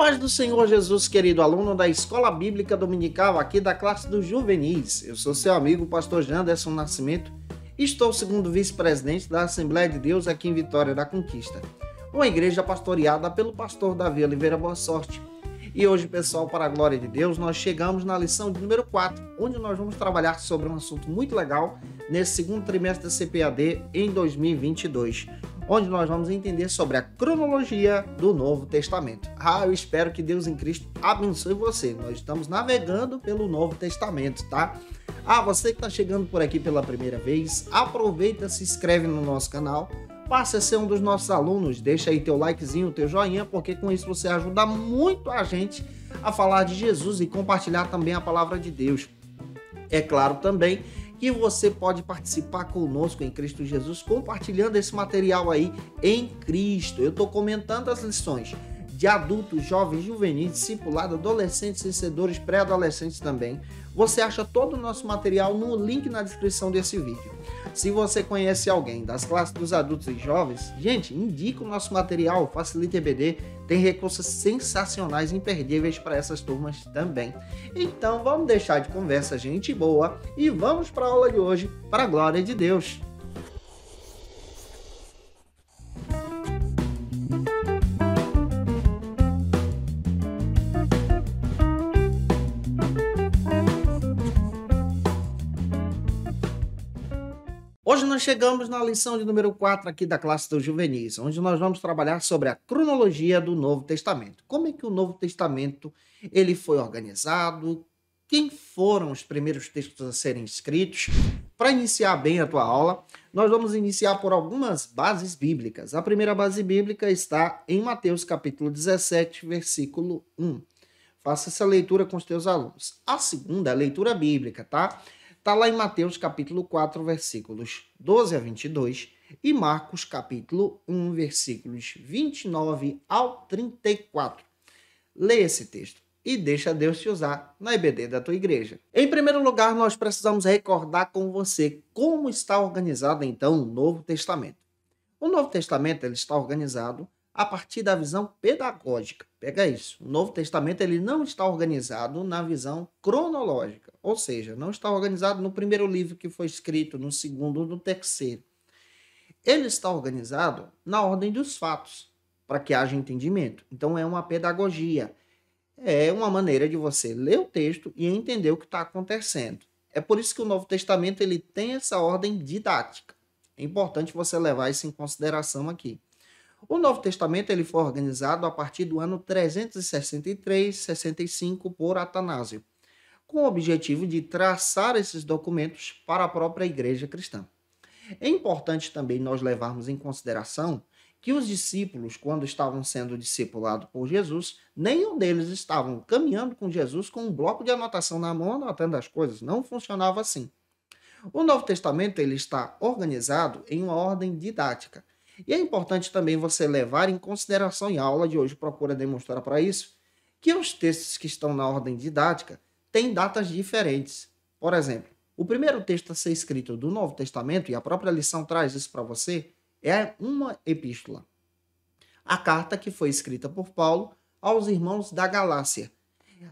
paz do Senhor Jesus, querido aluno da Escola Bíblica Dominical, aqui da classe dos juvenis. Eu sou seu amigo, pastor Janderson Nascimento, e estou segundo vice-presidente da Assembleia de Deus aqui em Vitória da Conquista, uma igreja pastoreada pelo pastor Davi Oliveira Boa Sorte. E hoje, pessoal, para a glória de Deus, nós chegamos na lição de número 4, onde nós vamos trabalhar sobre um assunto muito legal nesse segundo trimestre da CPAD em 2022, onde nós vamos entender sobre a cronologia do Novo Testamento. Eu espero que Deus em Cristo abençoe você. Nós estamos navegando pelo Novo Testamento, tá? Você que está chegando por aqui pela primeira vez, aproveita, se inscreve no nosso canal, passe a ser um dos nossos alunos, deixa aí teu likezinho, teu joinha, porque com isso você ajuda muito a gente a falar de Jesus e compartilhar também a palavra de Deus. É claro também que você pode participar conosco em Cristo Jesus, compartilhando esse material aí em Cristo. Eu estou comentando as lições de adultos, jovens, juvenis, discipulado, adolescentes, vencedores, pré-adolescentes também. Você acha todo o nosso material no link na descrição desse vídeo. Se você conhece alguém das classes dos adultos e jovens, gente, indica o nosso material, Facilita EBD, tem recursos sensacionais, imperdíveis para essas turmas também. Então vamos deixar de conversa, gente boa, e vamos para a aula de hoje, para a glória de Deus. Hoje nós chegamos na lição de número 4 aqui da classe dos juvenis, onde nós vamos trabalhar sobre a cronologia do Novo Testamento. Como é que o Novo Testamento ele foi organizado? Quem foram os primeiros textos a serem escritos? Para iniciar bem a tua aula, nós vamos iniciar por algumas bases bíblicas. A primeira base bíblica está em Mateus capítulo 17, versículo 1. Faça essa leitura com os teus alunos. A segunda é a leitura bíblica, tá? Está lá em Mateus capítulo 4, versículos 12 a 22 e Marcos capítulo 1, versículos 29 ao 34. Leia esse texto e deixa Deus te usar na EBD da tua igreja. Em primeiro lugar, nós precisamos recordar com você como está organizado então o Novo Testamento. O Novo Testamento ele está organizado a partir da visão pedagógica. Pega isso. O Novo Testamento ele não está organizado na visão cronológica, ou seja, não está organizado no primeiro livro que foi escrito, no segundo, no terceiro. Ele está organizado na ordem dos fatos, para que haja entendimento. Então é uma pedagogia, é uma maneira de você ler o texto e entender o que está acontecendo. É por isso que o Novo Testamento ele tem essa ordem didática. É importante você levar isso em consideração aqui. O Novo Testamento ele foi organizado a partir do ano 363-65 por Atanásio, com o objetivo de traçar esses documentos para a própria igreja cristã. É importante também nós levarmos em consideração que os discípulos, quando estavam sendo discipulados por Jesus, nenhum deles estavam caminhando com Jesus com um bloco de anotação na mão, anotando as coisas. Não funcionava assim. O Novo Testamento ele está organizado em uma ordem didática. E é importante também você levar em consideração, em aula de hoje procura demonstrar para isso, que os textos que estão na ordem didática têm datas diferentes. Por exemplo, o primeiro texto a ser escrito do Novo Testamento, e a própria lição traz isso para você, é uma epístola. A carta que foi escrita por Paulo aos irmãos da Galácia.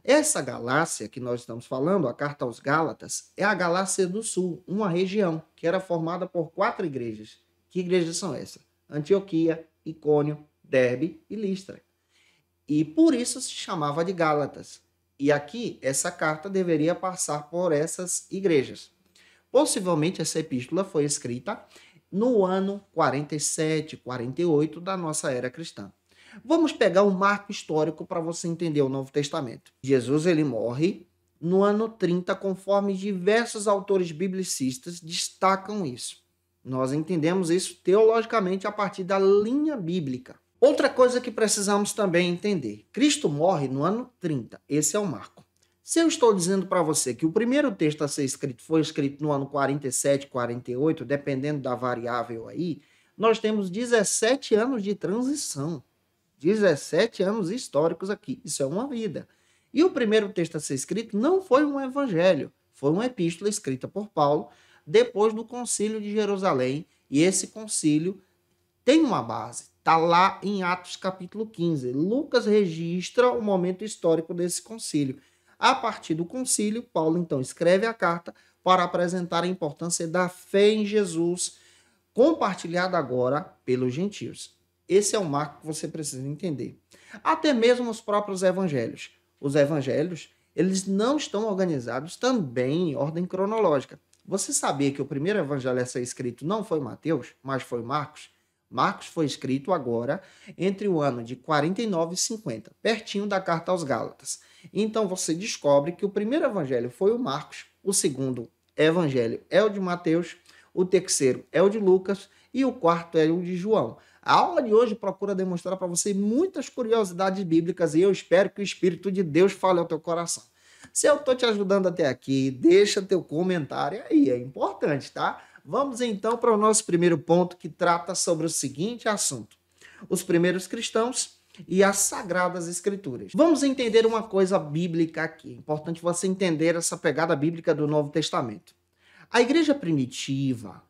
Essa Galácia que nós estamos falando, a carta aos Gálatas, é a Galácia do Sul, uma região que era formada por 4 igrejas. Que igrejas são essas? Antioquia, Icônio, Derbe e Listra. E por isso se chamava de Gálatas. E aqui, essa carta deveria passar por essas igrejas. Possivelmente essa epístola foi escrita no ano 47, 48 da nossa era cristã. Vamos pegar um marco histórico para você entender o Novo Testamento. Jesus ele morre no ano 30, conforme diversos autores biblicistas destacam isso. Nós entendemos isso teologicamente a partir da linha bíblica. Outra coisa que precisamos também entender. Cristo morre no ano 30. Esse é o marco. Se eu estou dizendo para você que o primeiro texto a ser escrito foi escrito no ano 47, 48, dependendo da variável aí, nós temos 17 anos de transição. 17 anos históricos aqui. Isso é uma vida. E o primeiro texto a ser escrito não foi um evangelho. Foi uma epístola escrita por Paulo depois do concílio de Jerusalém. E esse concílio tem uma base, Está lá em Atos capítulo 15. Lucas registra o momento histórico desse concílio. A partir do concílio, Paulo então escreve a carta para apresentar a importância da fé em Jesus, compartilhada agora pelos gentios. Esse é o marco que você precisa entender. Até mesmo os próprios evangelhos. Os evangelhos, eles não estão organizados também em ordem cronológica. Você sabia que o primeiro evangelho a ser escrito não foi Mateus, mas foi Marcos? Marcos foi escrito agora entre o ano de 49 e 50, pertinho da carta aos Gálatas. Então você descobre que o primeiro evangelho foi o Marcos, o segundo evangelho é o de Mateus, o terceiro é o de Lucas e o quarto é o de João. A aula de hoje procura demonstrar para você muitas curiosidades bíblicas e eu espero que o Espírito de Deus fale ao teu coração. Se eu estou te ajudando até aqui, deixa teu comentário aí, é importante, tá? Vamos então para o nosso primeiro ponto que trata sobre o seguinte assunto: os primeiros cristãos e as Sagradas Escrituras. Vamos entender uma coisa bíblica aqui. É importante você entender essa pegada bíblica do Novo Testamento. A igreja primitiva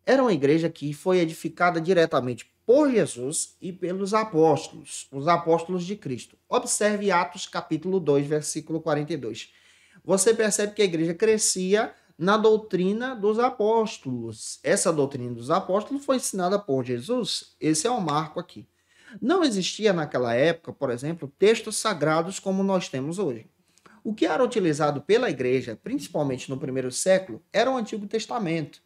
era uma igreja que foi edificada diretamente por Jesus e pelos apóstolos, os apóstolos de Cristo. Observe Atos capítulo 2, versículo 42. Você percebe que a igreja crescia na doutrina dos apóstolos. Essa doutrina dos apóstolos foi ensinada por Jesus. Esse é o marco aqui. Não existia naquela época, por exemplo, textos sagrados como nós temos hoje. O que era utilizado pela igreja, principalmente no primeiro século, era o Antigo Testamento.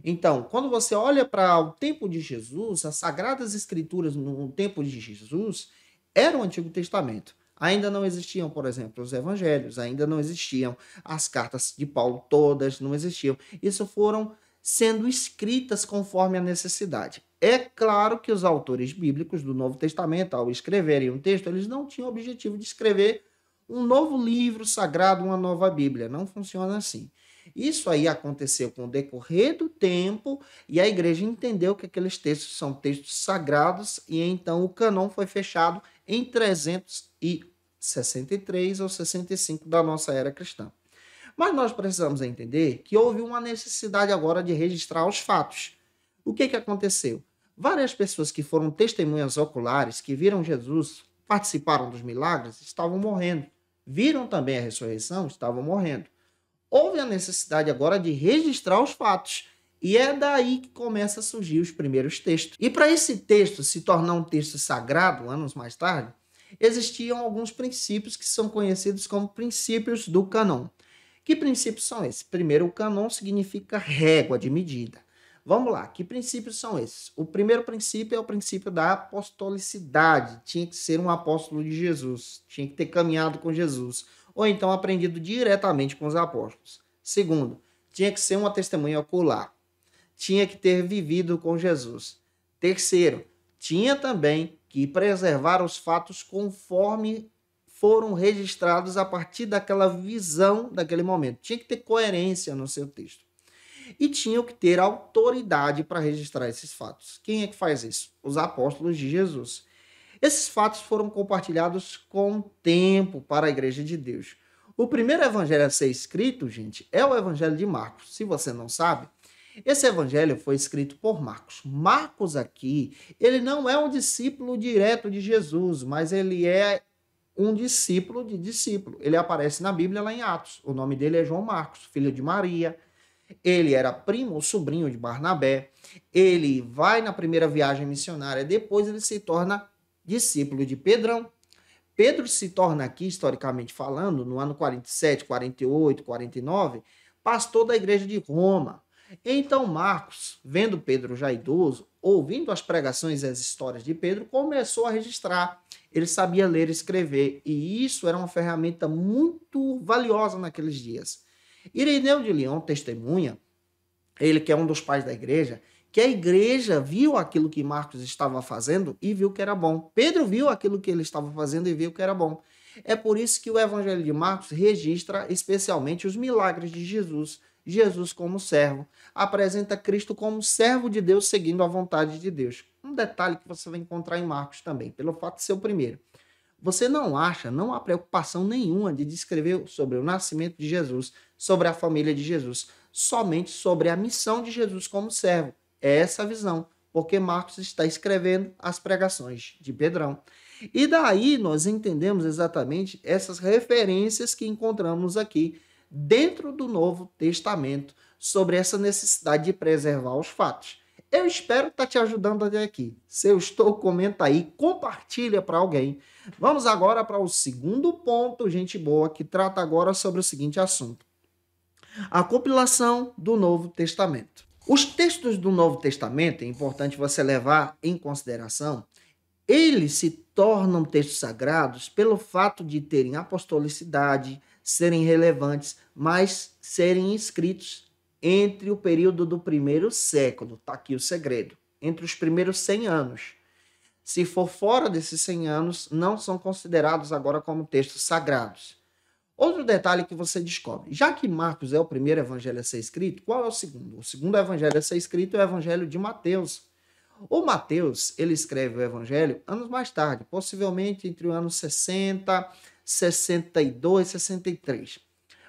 Então, quando você olha para o tempo de Jesus, as Sagradas Escrituras no tempo de Jesus era o Antigo Testamento. Ainda não existiam, por exemplo, os evangelhos, ainda não existiam as cartas de Paulo, todas não existiam. Isso foram sendo escritas conforme a necessidade. É claro que os autores bíblicos do Novo Testamento, ao escreverem um texto, eles não tinham o objetivo de escrever um novo livro sagrado, uma nova Bíblia. Não funciona assim. Isso aí aconteceu com o decorrer do tempo e a igreja entendeu que aqueles textos são textos sagrados e então o cânon foi fechado em 363 ou 65 da nossa era cristã. Mas nós precisamos entender que houve uma necessidade agora de registrar os fatos. O que aconteceu? Várias pessoas que foram testemunhas oculares, que viram Jesus, participaram dos milagres, estavam morrendo. Viram também a ressurreição, estavam morrendo. Houve a necessidade agora de registrar os fatos. E é daí que começa a surgir os primeiros textos. E para esse texto se tornar um texto sagrado, anos mais tarde, existiam alguns princípios que são conhecidos como princípios do cânon. Que princípios são esses? Primeiro, o cânon significa régua de medida. Vamos lá, que princípios são esses? O primeiro princípio é o princípio da apostolicidade. Tinha que ser um apóstolo de Jesus, tinha que ter caminhado com Jesus, ou então aprendido diretamente com os apóstolos. Segundo, tinha que ser uma testemunha ocular. Tinha que ter vivido com Jesus. Terceiro, tinha também que preservar os fatos conforme foram registrados a partir daquela visão daquele momento. Tinha que ter coerência no seu texto. E tinham que ter autoridade para registrar esses fatos. Quem é que faz isso? Os apóstolos de Jesus. Esses fatos foram compartilhados com o tempo para a Igreja de Deus. O primeiro evangelho a ser escrito, gente, é o evangelho de Marcos. Se você não sabe, esse evangelho foi escrito por Marcos. Marcos aqui, ele não é um discípulo direto de Jesus, mas ele é um discípulo de discípulo. Ele aparece na Bíblia lá em Atos. O nome dele é João Marcos, filho de Maria. Ele era primo ou sobrinho de Barnabé. Ele vai na primeira viagem missionária. Depois ele se torna discípulo de Pedrão. Pedro se torna aqui, historicamente falando, no ano 47, 48, 49, pastor da igreja de Roma. Então Marcos, vendo Pedro já idoso, ouvindo as pregações e as histórias de Pedro, começou a registrar. Ele sabia ler e escrever, e isso era uma ferramenta muito valiosa naqueles dias. Ireneu de Lyon testemunha, ele que é um dos pais da igreja, que a igreja viu aquilo que Marcos estava fazendo e viu que era bom. Pedro viu aquilo que ele estava fazendo e viu que era bom. É por isso que o evangelho de Marcos registra especialmente os milagres de Jesus. Jesus como servo, apresenta Cristo como servo de Deus seguindo a vontade de Deus. Um detalhe que você vai encontrar em Marcos também, pelo fato de ser o primeiro. Você não há preocupação nenhuma de descrever sobre o nascimento de Jesus, sobre a família de Jesus, somente sobre a missão de Jesus como servo. É essa a visão. porque Marcos está escrevendo as pregações de Pedrão. E daí nós entendemos exatamente essas referências que encontramos aqui dentro do Novo Testamento sobre essa necessidade de preservar os fatos. Eu espero estar te ajudando até aqui. Se eu estou, comenta aí, compartilha para alguém. Vamos agora para o segundo ponto, gente boa, que trata agora sobre o seguinte assunto: a compilação do Novo Testamento. Os textos do Novo Testamento, é importante você levar em consideração, eles se tornam textos sagrados pelo fato de terem apostolicidade, serem relevantes, mas serem escritos entre o período do primeiro século. Está aqui o segredo. Entre os primeiros 100 anos. Se for fora desses 100 anos, não são considerados agora como textos sagrados. Outro detalhe que você descobre: já que Marcos é o primeiro evangelho a ser escrito, qual é o segundo? O segundo evangelho a ser escrito é o evangelho de Mateus. O Mateus, ele escreve o evangelho anos mais tarde, possivelmente entre os anos 60, 62, 63.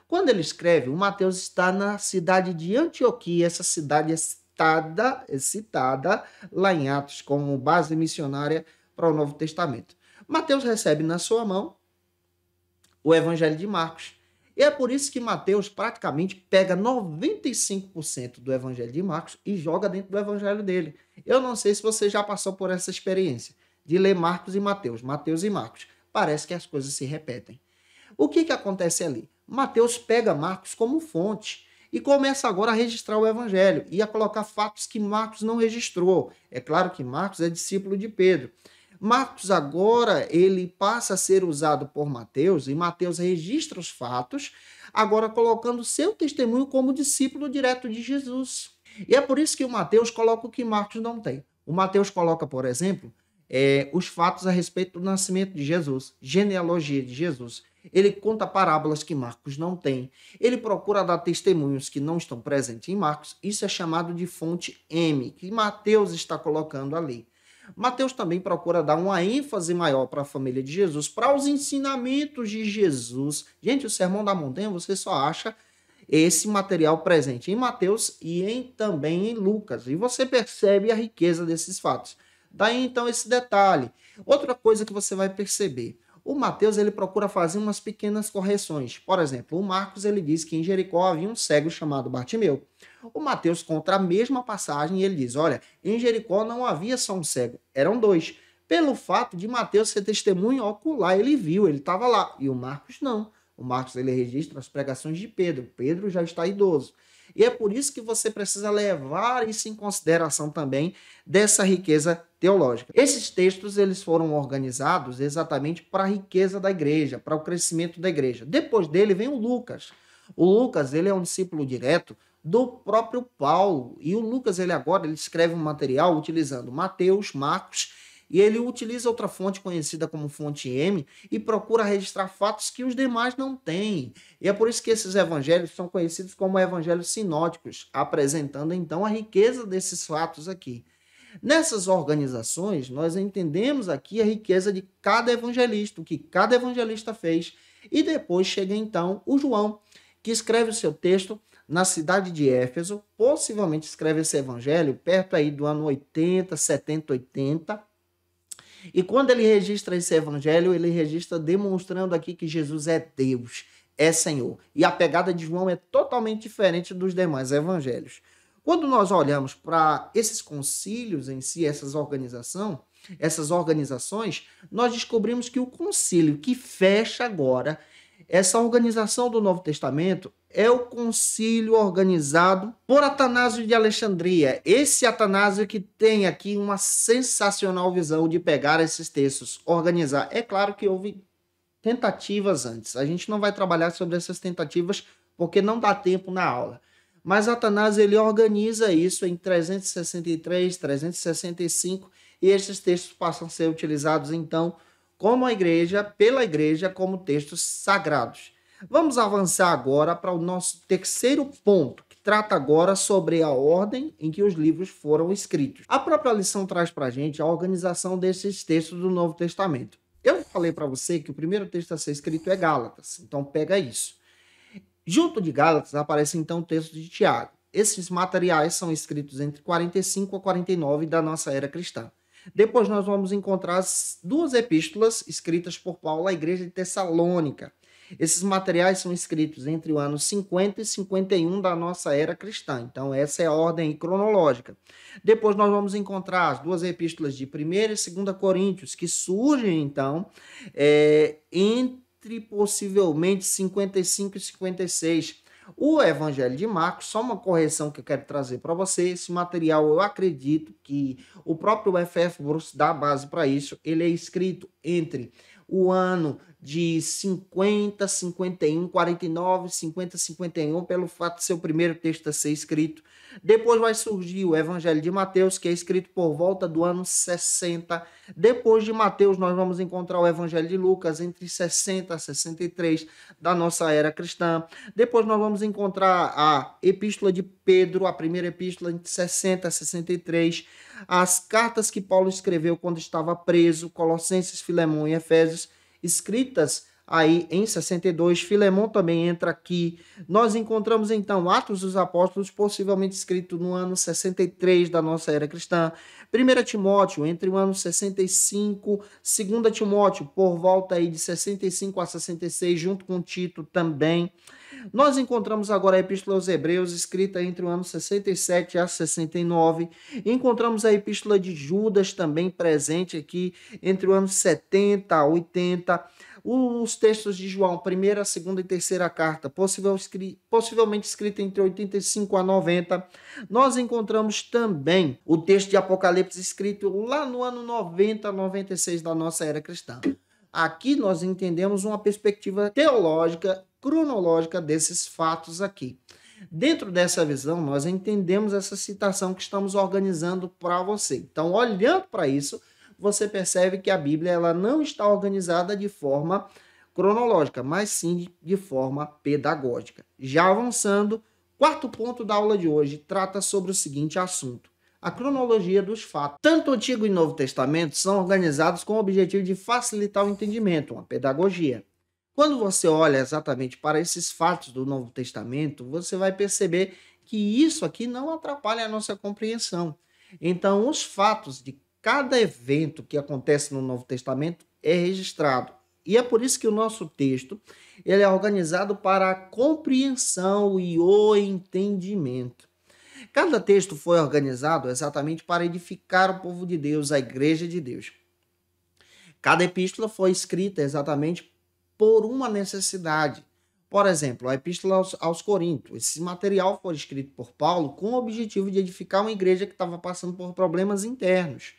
Quando ele escreve, o Mateus está na cidade de Antioquia. Essa cidade é citada lá em Atos como base missionária para o Novo Testamento. Mateus recebe na sua mão o Evangelho de Marcos. E é por isso que Mateus praticamente pega 95% do Evangelho de Marcos e joga dentro do Evangelho dele. Eu não sei se você já passou por essa experiência de ler Marcos e Mateus, Mateus e Marcos. Parece que as coisas se repetem. O que acontece ali? Mateus pega Marcos como fonte e começa agora a registrar o Evangelho e a colocar fatos que Marcos não registrou. É claro que Marcos é discípulo de Pedro. Marcos agora ele passa a ser usado por Mateus e Mateus registra os fatos, agora colocando seu testemunho como discípulo direto de Jesus. E é por isso que o Mateus coloca o que Marcos não tem. O Mateus coloca, por exemplo, os fatos a respeito do nascimento de Jesus, genealogia de Jesus. Ele conta parábolas que Marcos não tem. Ele procura dar testemunhos que não estão presentes em Marcos. Isso é chamado de fonte M, que Mateus está colocando ali. Mateus também procura dar uma ênfase maior para a família de Jesus, para os ensinamentos de Jesus. Gente, o Sermão da Montanha você só acha esse material presente em Mateus e também em Lucas. E você percebe a riqueza desses fatos. Daí então esse detalhe. Outra coisa que você vai perceber: o Mateus ele procura fazer umas pequenas correções. Por exemplo, o Marcos ele diz que em Jericó havia um cego chamado Bartimeu. O Mateus conta a mesma passagem e ele diz: olha, em Jericó não havia só um cego, eram dois. Pelo fato de Mateus ser testemunho ocular, ele viu, ele estava lá. E o Marcos não. O Marcos ele registra as pregações de Pedro. Pedro já está idoso. E é por isso que você precisa levar isso em consideração também dessa riqueza teológica. Esses textos eles foram organizados exatamente para a riqueza da igreja, para o crescimento da igreja. Depois dele vem o Lucas. O Lucas ele é um discípulo direto do próprio Paulo. E o Lucas ele escreve um material utilizando Mateus, Marcos, e ele utiliza outra fonte conhecida como fonte M e procura registrar fatos que os demais não têm. E é por isso que esses evangelhos são conhecidos como evangelhos sinóticos, apresentando então a riqueza desses fatos aqui. Nessas organizações, nós entendemos aqui a riqueza de cada evangelista, o que cada evangelista fez. E depois chega então o João, que escreve o seu texto na cidade de Éfeso, possivelmente escreve esse evangelho perto aí do ano 80, 70, 80. E quando ele registra esse evangelho, ele registra demonstrando aqui que Jesus é Deus, é Senhor. E a pegada de João é totalmente diferente dos demais evangelhos. Quando nós olhamos para esses concílios em si, essas organizações, nós descobrimos que o concílio que fecha agora essa organização do Novo Testamento é o concílio organizado por Atanásio de Alexandria. Esse Atanásio que tem aqui uma sensacional visão de pegar esses textos, organizar. É claro que houve tentativas antes. A gente não vai trabalhar sobre essas tentativas porque não dá tempo na aula. Mas Atanásio ele organiza isso em 363, 365 e esses textos passam a ser utilizados então como a igreja, pela igreja, como textos sagrados. Vamos avançar agora para o nosso terceiro ponto, que trata agora sobre a ordem em que os livros foram escritos. A própria lição traz para a gente a organização desses textos do Novo Testamento. Eu falei para você que o primeiro texto a ser escrito é Gálatas, então pega isso. Junto de Gálatas aparece então o texto de Tiago. Esses materiais são escritos entre 45 a 49 da nossa era cristã. Depois nós vamos encontrar as duas epístolas escritas por Paulo à igreja de Tessalônica. Esses materiais são escritos entre o ano 50 e 51 da nossa era cristã. Então, essa é a ordem cronológica. Depois nós vamos encontrar as duas epístolas de 1ª e 2ª Coríntios, que surgem, então, entre possivelmente 55 e 56. O Evangelho de Marcos, só uma correção que eu quero trazer para você, esse material eu acredito que o próprio F.F. Bruce dá base para isso, ele é escrito entre o ano de 50, 51, 49, 50, 51, pelo fato de ser o primeiro texto a ser escrito. Depois vai surgir o Evangelho de Mateus, que é escrito por volta do ano 60. Depois de Mateus, nós vamos encontrar o Evangelho de Lucas, entre 60 a 63 da nossa era cristã. Depois nós vamos encontrar a Epístola de Pedro, a primeira epístola, entre 60 a 63. As cartas que Paulo escreveu quando estava preso, Colossenses, Filemão e Efésios, escritas aí em 62, Filemão também entra aqui. Nós encontramos então Atos dos Apóstolos, possivelmente escrito no ano 63 da nossa era cristã. 1 Timóteo, entre o ano 65, 2 Timóteo, por volta aí de 65 a 66, junto com Tito também. Nós encontramos agora a Epístola aos Hebreus, escrita entre o ano 67 a 69. Encontramos a Epístola de Judas, também presente aqui entre o ano 70 a 80. Os textos de João, 1ª, 2ª e 3ª carta, possivelmente escrita entre 85 a 90. Nós encontramos também o texto de Apocalipse, escrito lá no ano 90 a 96 da nossa era cristã. Aqui nós entendemos uma perspectiva teológica, cronológica desses fatos aqui. Dentro dessa visão, nós entendemos essa citação que estamos organizando para você. Então, olhando para isso, você percebe que a Bíblia ela não está organizada de forma cronológica, mas sim de forma pedagógica. Já avançando, quarto ponto da aula de hoje trata sobre o seguinte assunto: a cronologia dos fatos. Tanto o Antigo e o Novo Testamento são organizados com o objetivo de facilitar o entendimento, uma pedagogia. Quando você olha exatamente para esses fatos do Novo Testamento, você vai perceber que isso aqui não atrapalha a nossa compreensão. Então, os fatos de cada evento que acontece no Novo Testamento é registrado. E é por isso que o nosso texto ele é organizado para a compreensão e o entendimento. Cada texto foi organizado exatamente para edificar o povo de Deus, a igreja de Deus. Cada epístola foi escrita exatamente por uma necessidade. Por exemplo, a Epístola aos Coríntios. Esse material foi escrito por Paulo com o objetivo de edificar uma igreja que estava passando por problemas internos.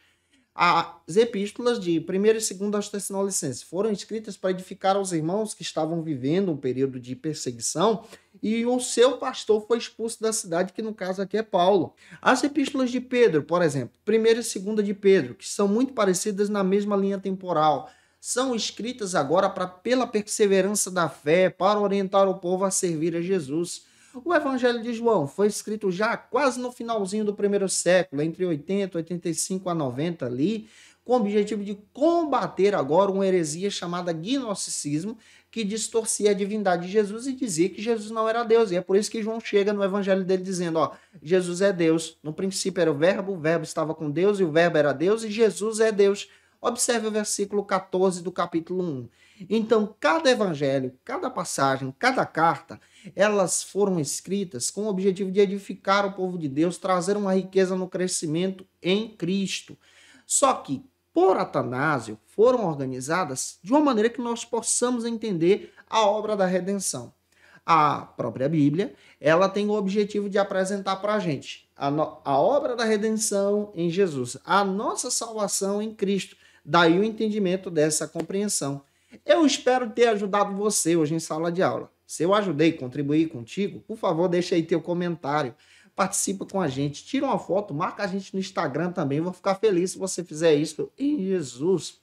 As epístolas de 1ª e 2ª aos Tessalonicenses foram escritas para edificar os irmãos que estavam vivendo um período de perseguição e o seu pastor foi expulso da cidade, que no caso aqui é Paulo. As epístolas de Pedro, por exemplo, 1ª e 2ª de Pedro, que são muito parecidas na mesma linha temporal, são escritas agora pela perseverança da fé, para orientar o povo a servir a Jesus. O Evangelho de João foi escrito já quase no finalzinho do primeiro século, entre 80, 85 a 90 ali, com o objetivo de combater agora uma heresia chamada gnosticismo, que distorcia a divindade de Jesus e dizia que Jesus não era Deus. E é por isso que João chega no Evangelho dele dizendo, Jesus é Deus. No princípio era o verbo estava com Deus e o verbo era Deus e Jesus é Deus. Observe o versículo 14 do capítulo 1. Então, cada evangelho, cada passagem, cada carta, elas foram escritas com o objetivo de edificar o povo de Deus, trazer uma riqueza no crescimento em Cristo. Só que, por Atanásio, foram organizadas de uma maneira que nós possamos entender a obra da redenção. A própria Bíblia, ela tem o objetivo de apresentar para a gente a obra da redenção em Jesus, a nossa salvação em Cristo. Daí o entendimento dessa compreensão. Eu espero ter ajudado você hoje em sala de aula. Se eu ajudei, contribuí contigo, por favor, deixa aí teu comentário. Participa com a gente, tira uma foto, marca a gente no Instagram também. Vou ficar feliz se você fizer isso em Jesus.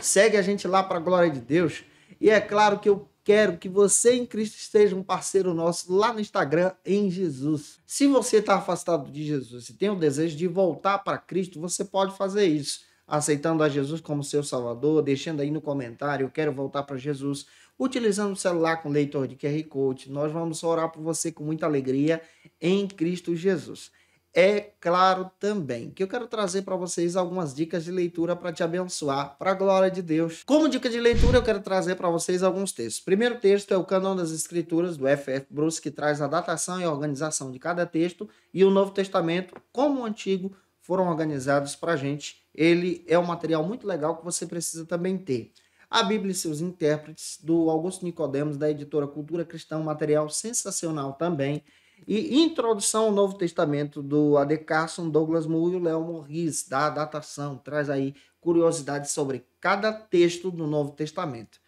Segue a gente lá para a glória de Deus. E é claro que eu quero que você em Cristo esteja um parceiro nosso lá no Instagram em Jesus. Se você está afastado de Jesus e tem o desejo de voltar para Cristo, você pode fazer isso aceitando a Jesus como seu Salvador, deixando aí no comentário, eu quero voltar para Jesus, utilizando o celular com leitor de QR Code. Nós vamos orar por você com muita alegria em Cristo Jesus. É claro também que eu quero trazer para vocês algumas dicas de leitura para te abençoar, para a glória de Deus. Como dica de leitura, eu quero trazer para vocês alguns textos. O primeiro texto é o Cânon das Escrituras, do F.F. Bruce, que traz a datação e a organização de cada texto, e o Novo Testamento, como o Antigo, foram organizados para a gente. Ele é um material muito legal que você precisa também ter. A Bíblia e seus intérpretes, do Augusto Nicodemos, da editora Cultura Cristã, um material sensacional também. E Introdução ao Novo Testamento, do A.D. Carson, Douglas Moo e o Léo Morris, da datação. Traz aí curiosidades sobre cada texto do Novo Testamento.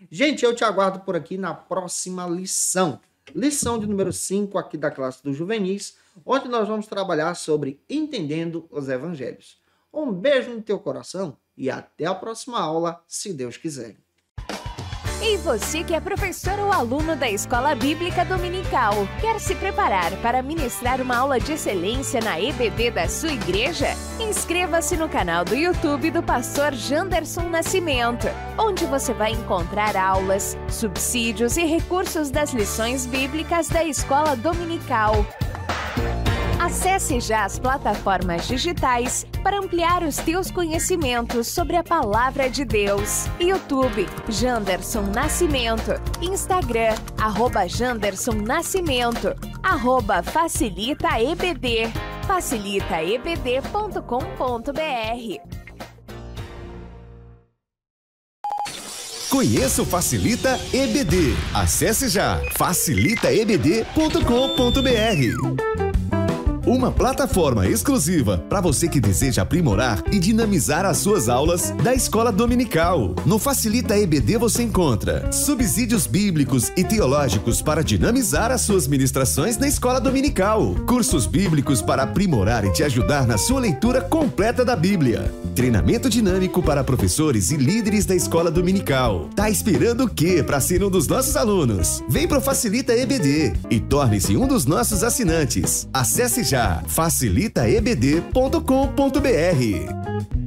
Gente, eu te aguardo por aqui na próxima lição. Lição de número 5 aqui da classe dos juvenis, onde nós vamos trabalhar sobre entendendo os evangelhos. Um beijo no teu coração e até a próxima aula, se Deus quiser. E você que é professor ou aluno da Escola Bíblica Dominical, quer se preparar para ministrar uma aula de excelência na EBD da sua igreja? Inscreva-se no canal do YouTube do pastor Janderson Nascimento, onde você vai encontrar aulas, subsídios e recursos das lições bíblicas da Escola Dominical. Acesse já as plataformas digitais para ampliar os teus conhecimentos sobre a Palavra de Deus. YouTube, Janderson Nascimento. Instagram, @Janderson Nascimento. @FacilitaEBD. facilitaebd.com.br. Conheça o Facilita EBD. Acesse já facilitaebd.com.br. Uma plataforma exclusiva para você que deseja aprimorar e dinamizar as suas aulas da Escola Dominical. No Facilita EBD você encontra subsídios bíblicos e teológicos para dinamizar as suas ministrações na Escola Dominical, cursos bíblicos para aprimorar e te ajudar na sua leitura completa da Bíblia, treinamento dinâmico para professores e líderes da Escola Dominical. Tá esperando o quê para ser um dos nossos alunos? Vem pro Facilita EBD e torne-se um dos nossos assinantes. Acesse já facilitaebd.com.br.